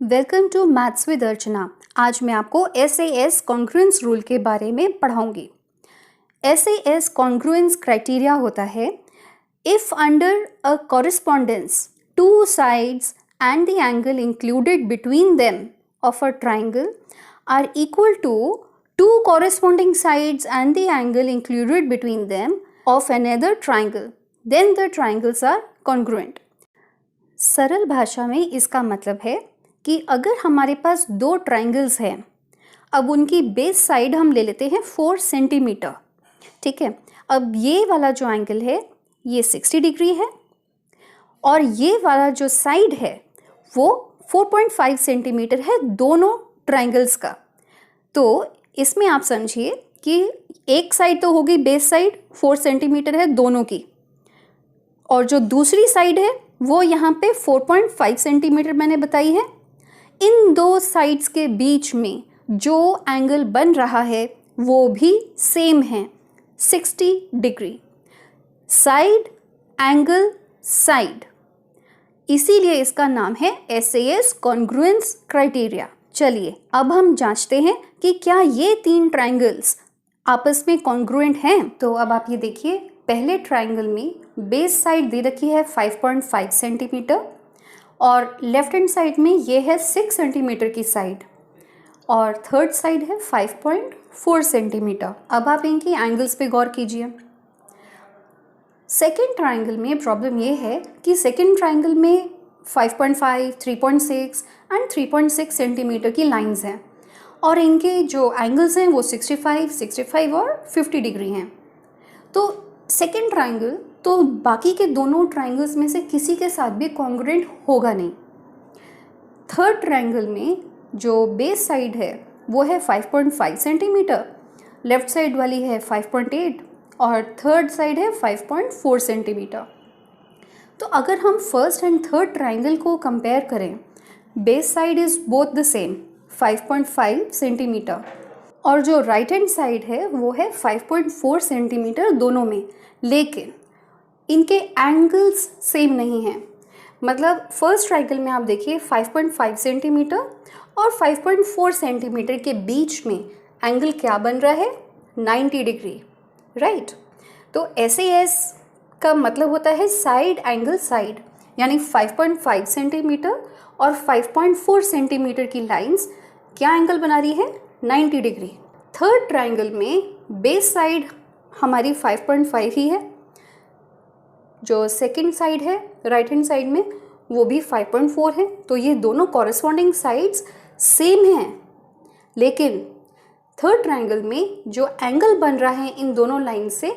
Welcome to maths with अर्चना। आज मैं आपको SAS कॉन्ग्रुएंस रूल के बारे में पढ़ाऊंगी। SAS कॉन्ग्रुएंस क्राइटेरिया होता है if under a correspondence two sides and the angle included between them of a triangle are equal to two corresponding sides and the angle included between them of another triangle, then the triangles are congruent. सरल भाषा में इसका मतलब है कि अगर हमारे पास दो ट्राइंगल्स हैं, अब उनकी बेस साइड हम ले लेते हैं 4 सेंटीमीटर। ठीक है, अब ये वाला जो एंगल है ये 60 डिग्री है और ये वाला जो साइड है वो 4.5 सेंटीमीटर है दोनों ट्राइंगल्स का। तो इसमें आप समझिए कि एक साइड तो होगी बेस साइड 4 सेंटीमीटर है दोनों की, और जो दूसरी साइड है वो यहाँ पे 4.5 सेंटीमीटर मैंने बताई है। इन दो साइड्स के बीच में जो एंगल बन रहा है वो भी सेम है, 60 डिग्री। साइड एंगल साइड, इसीलिए इसका नाम है SAS कॉन्ग्रुएंस क्राइटेरिया। चलिए अब हम जांचते हैं कि क्या ये तीन ट्राइंगल्स आपस में कॉन्ग्रुएंट हैं। तो अब आप ये देखिए, पहले ट्राइंगल में बेस साइड दे रखी है 5.5 सेंटीमीटर और लेफ्ट हैंड साइड में ये है 6 सेंटीमीटर की साइड और थर्ड साइड है 5.4 सेंटीमीटर। अब आप इनकी एंगल्स पे गौर कीजिए। सेकेंड ट्राइंगल में प्रॉब्लम ये है कि सेकेंड ट्राइंगल में 5.5, 3.6 एंड 3.6 सेंटीमीटर की लाइंस हैं और इनके जो एंगल्स हैं वो 65, 65 और 50 डिग्री हैं। तो सेकेंड ट्राइंगल तो बाकी के दोनों ट्राइंगल्स में से किसी के साथ भी कॉन्ग्रुएंट होगा नहीं। थर्ड ट्राइंगल में जो बेस साइड है वो है 5.5 सेंटीमीटर, लेफ्ट साइड वाली है 5.8 और थर्ड साइड है 5.4 सेंटीमीटर। तो अगर हम फर्स्ट एंड थर्ड ट्राइंगल को कंपेयर करें, base side is both the same 5.5 centimetre और जो राइट हैंड साइड है वो है 5.4 सेंटीमीटर दोनों में, लेकिन इनके एंगल्स सेम नहीं हैं। मतलब फर्स्ट ट्राइंगल में आप देखिए 5.5 सेंटीमीटर और 5.4 सेंटीमीटर के बीच में एंगल क्या बन रहा है, 90 डिग्री, राइट। तो SAS का मतलब होता है साइड एंगल साइड, यानी 5.5 सेंटीमीटर और 5.4 सेंटीमीटर की लाइंस क्या एंगल बना रही है, 90 डिग्री। थर्ड ट्राइंगल में बेस साइड हमारी 5.5 ही है, जो सेकंड साइड है राइट हैंड साइड में वो भी 5.4 है। तो ये दोनों कॉरेस्पॉन्डिंग साइड्स सेम हैं, लेकिन थर्ड ट्राइंगल में जो एंगल बन रहा है इन दोनों लाइन से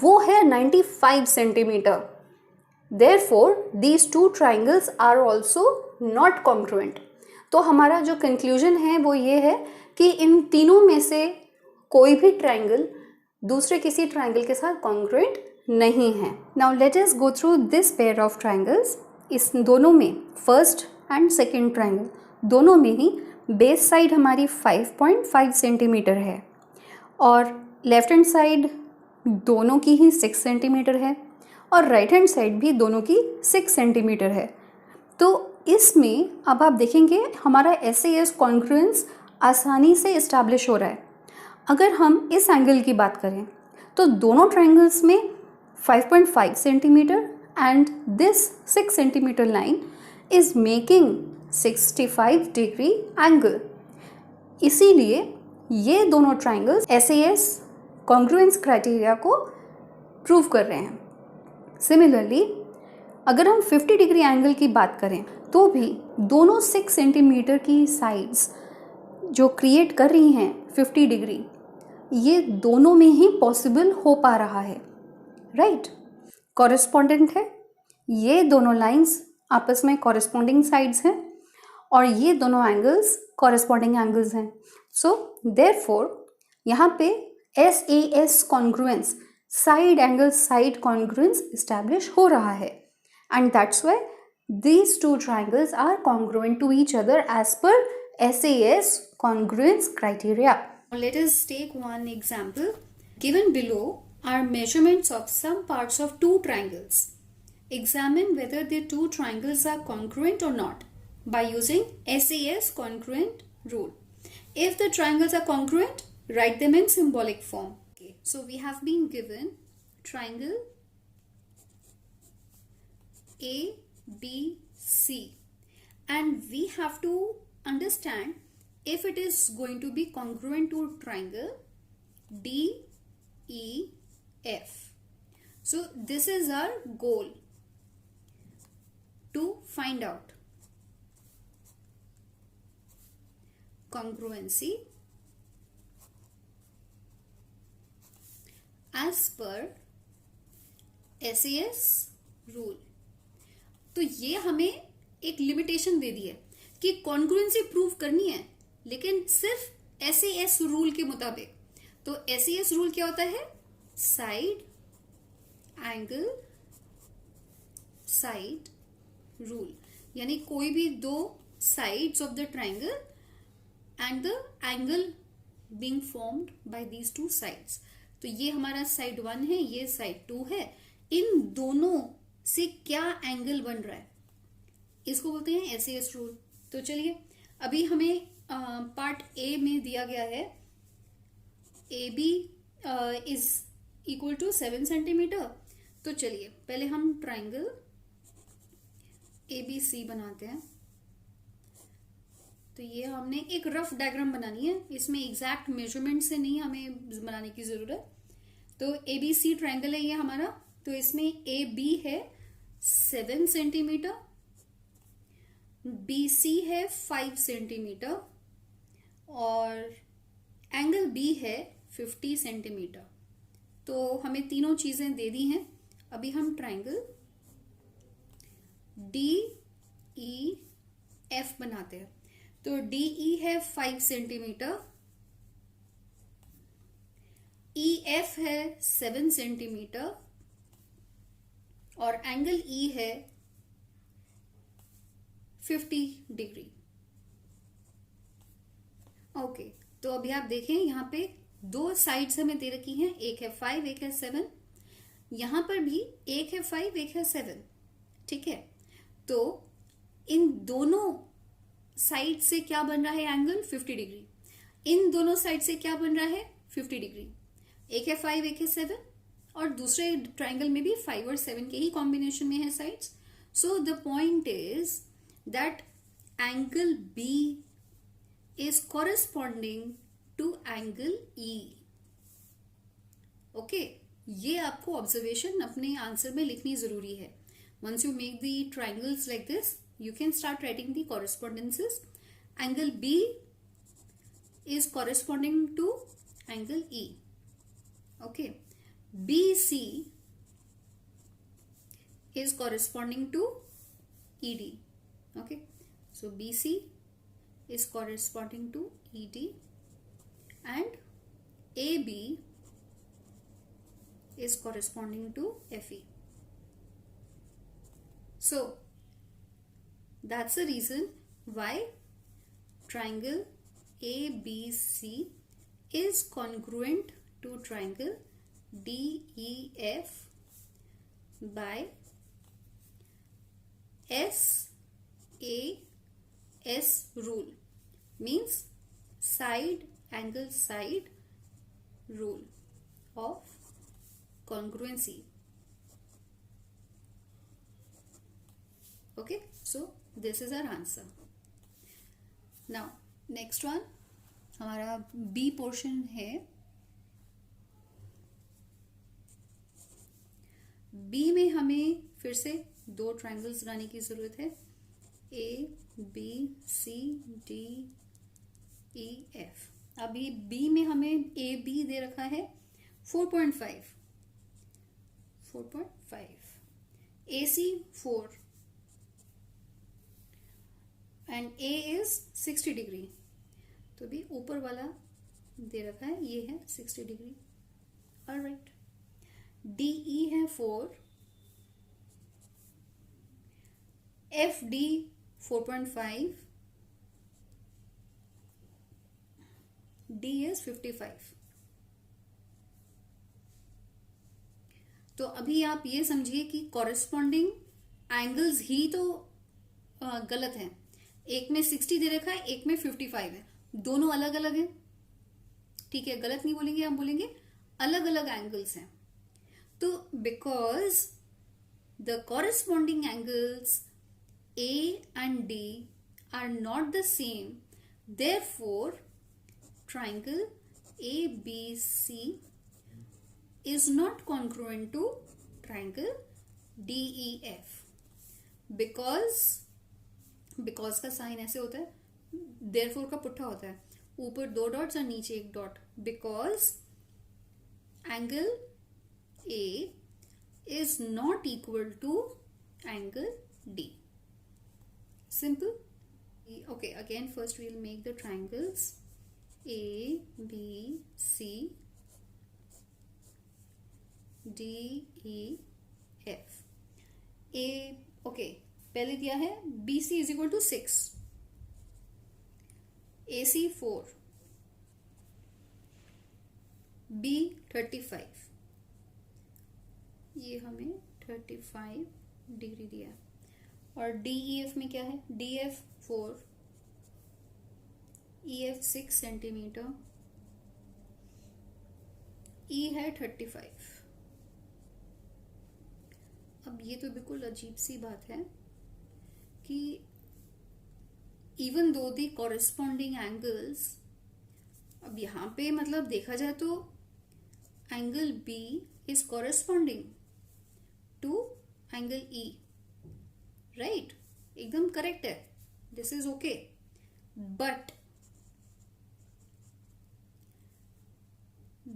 वो है 95 centimetre. Therefore these two triangles are also not congruent. तो हमारा जो कंक्लूजन है वो ये है कि इन तीनों में से कोई भी ट्राइंगल दूसरे किसी ट्राइंगल के साथ कॉन्ग्रुएंट नहीं है। Now let us go through this pair of triangles. इस दोनों में फर्स्ट एंड सेकेंड ट्राइंगल दोनों में ही बेस साइड हमारी 5.5 सेंटीमीटर है और लेफ्ट हैंड साइड दोनों की ही 6 सेंटीमीटर है और राइट हैंड साइड भी दोनों की 6 सेंटीमीटर है। तो इसमें अब आप देखेंगे हमारा SAS कॉन्ग्रुएंस आसानी से इस्टेब्लिश हो रहा है। अगर हम इस एंगल की बात करें तो दोनों ट्राइंगल्स में 5.5 centimetre and this 6 centimetre line is making 65 degree angle. इसीलिए ये दोनों ट्राइंगल्स SAS कॉन्ग्रुएंस क्राइटेरिया को प्रूव कर रहे हैं। सिमिलरली अगर हम 50 डिग्री एंगल की बात करें तो भी दोनों 6 सेंटीमीटर की साइड्स जो क्रिएट कर रही हैं 50 डिग्री, ये दोनों में ही पॉसिबल हो पा रहा है, राइट। कॉरेस्पॉन्डेंट है, ये दोनों लाइंस आपस में कॉरेस्पॉन्डिंग साइड्स हैं और ये दोनों एंगल्स कॉरेस्पॉन्डिंग एंगल्स हैं। सो देयरफॉर यहाँ पे SAS congruence side angle side congruence establish हो रहा है and that's why these two triangles are congruent to each other as per SAS congruence criteria. Let us take one example. Given below are measurements of some parts of two triangles. Examine whether the two triangles are congruent or not. by using SAS congruent rule. If the triangles are congruent, write them in symbolic form. Okay, so we have been given triangle ABC, and we have to understand if it is going to be congruent to triangle DEF. So this is our goal, to find out congruency as per SAS rule. तो ये हमें एक limitation दे दी है कि congruency prove करनी है, लेकिन सिर्फ SAS रूल के मुताबिक. तो SAS रूल क्या होता है? साइड एंगल साइड रूल, यानी कोई भी दो sides of the triangle and the angle being formed by these two sides. तो ये हमारा साइड 1 है, ये साइड 2 है. इन दोनों से क्या एंगल बन रहा है, इसको बोलते हैं SAS रूल. तो चलिए, अभी हमें पार्ट ए में दिया गया है AB is equal to 7 centimetre. तो चलिए पहले हम ट्राइंगल ABC बनाते हैं. तो ये हमने एक रफ डायग्राम बनानी है, इसमें एग्जैक्ट मेजरमेंट से नहीं हमें बनाने की जरूरत. तो ABC ट्राइंगल है ये हमारा. तो इसमें AB है 7 सेंटीमीटर, BC है 5 सेंटीमीटर और एंगल B है 50 सेंटीमीटर. तो हमें तीनों चीजें दे दी हैं. अभी हम ट्राइंगल DEF बनाते हैं. तो DE है 5 सेंटीमीटर, EF है 7 सेंटीमीटर और एंगल E है 50 डिग्री. ओके, तो अभी आप देखें यहाँ पे दो साइड्स हमें दे रखी हैं, एक है 5 एक है 7. यहां पर भी एक है 5 एक है 7. ठीक है, तो इन दोनों साइड से क्या बन रहा है एंगल? 50 डिग्री. इन दोनों साइड से क्या बन रहा है? 50 डिग्री. एक है 5 एक है 7 और दूसरे ट्राइंगल में भी 5 और 7 के ही कॉम्बिनेशन में है sides. So the point is that angle B is corresponding to angle E. Okay, ये आपको ऑब्जर्वेशन अपने आंसर में लिखनी जरूरी है. Once you make the triangles like this, you can start writing the correspondences. Angle B is corresponding to angle E. Okay, BC is corresponding to ED. Okay, so BC is corresponding to ED and AB is corresponding to FE. So that's the reason why triangle ABC is congruent to triangle DEF by SAS rule, means side angle side rule of congruency. Okay, so this is our answer. Now next one हमारा B portion है. B में हमें फिर से दो triangles बनाने की जरूरत है, ABCDEF. अभी B में हमें AB दे रखा है 4.5, AC 4 and A is 60 degree. तो भी ऊपर वाला दे रखा है, ये है 60 डिग्री. ऑलराइट, DE है 4, FD 4.5, D is 55. तो अभी आप ये समझिए कि कॉरेस्पॉन्डिंग एंगल्स ही तो गलत हैं, एक में 60 दे रखा है, एक में 55 है, दोनों अलग अलग है, ठीक है, गलत नहीं बोलेंगे, हम बोलेंगे अलग अलग एंगल्स हैं। तो because the corresponding angles A and D are not the same, therefore triangle ABC is not congruent to triangle DEF because का साइन ऐसे होता है, therefore का पुट्ठा होता है, ऊपर 2 डॉट्स और नीचे 1 dot, because angle A is not equal to angle D. Simple. Okay, again first we'll make the triangles A, B, C, D, E, F. A, okay, पहले दिया है BC is equal to 6, AC 4, B 35, ये हमें 35 degree दिया है। और DEF में क्या है, DF 4, EF 6 सेंटीमीटर, E है 35। अब ये तो बिल्कुल अजीब सी बात है कि इवन दो दी कॉरेस्पॉन्डिंग एंगल्स, अब यहाँ पे मतलब देखा जाए तो angle B is corresponding to angle E, right, एकदम करेक्ट है, this is okay, but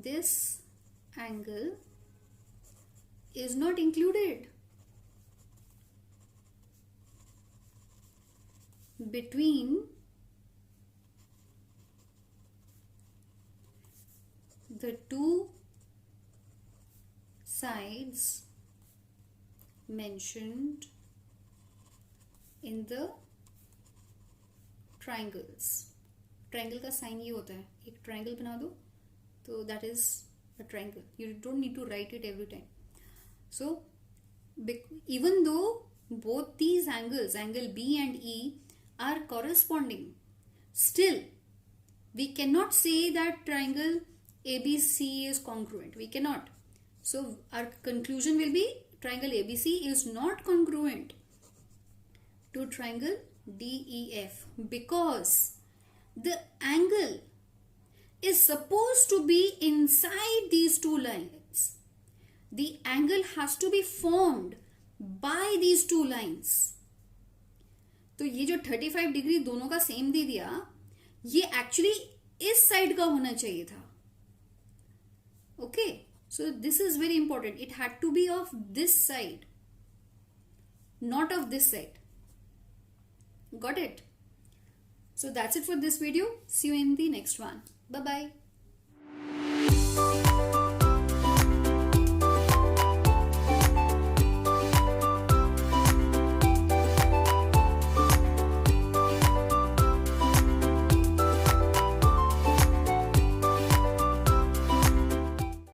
this angle is not included between the two sides mentioned in the triangles. Triangle का साइन ये होता है, एक ट्राइंगल बना दो तो that is a triangle, you don't need to write it every time. So even though both these angles, angle B and E, are corresponding, still we cannot say that triangle ABC is congruent. We cannot. So our conclusion will be triangle ABC is not congruent to triangle DEF because the angle is supposed to be inside these two lines. The angle has to be formed by these two lines. तो ये जो 35 degree दोनों का same दे दिया, ये actually इस side का होना चाहिए था. Okay, so this is very important. It had to be of this side, not of this side. Got it? So that's it for this video. See you in the next one. Bye bye.